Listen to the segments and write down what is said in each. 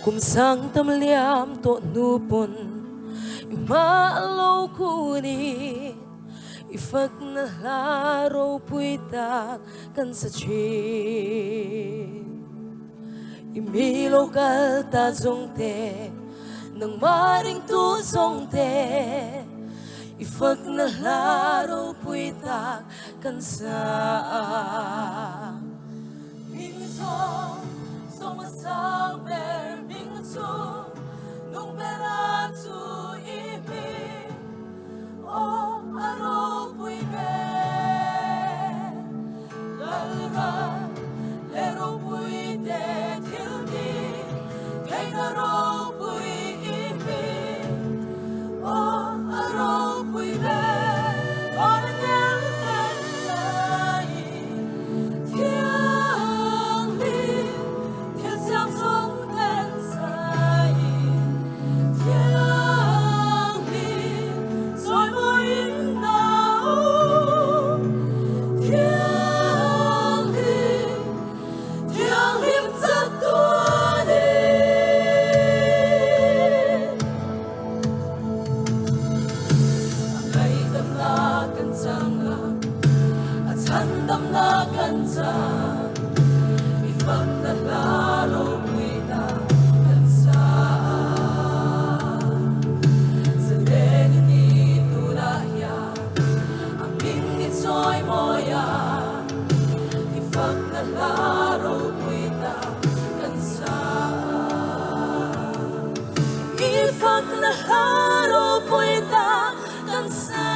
Kumsang tamliam to nupon Imaalaw kunin Ifag na laro puita kan sa chin Imilaw kalta zongte Nang maring tusong te Ifag na laro puita kan sa Minso Somasang ber Minso Nung beratsu ibi O aro puibe Lalra Lero puide tildi Kay naro pui ibi O aro puibe Ora nyelten sai Tiang li Tiang siang song ten sai Tiang li Soi mo in nao Tiang lim sa tuani Angay damlakan sanga At sandam na kansa Ifag na laro puita kansa Sa deni ni tunaya Ang bingit soy moya Ifag na laro puita kansa Ifag na laro puita kansa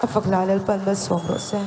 Afaklalal pan ba sombro se?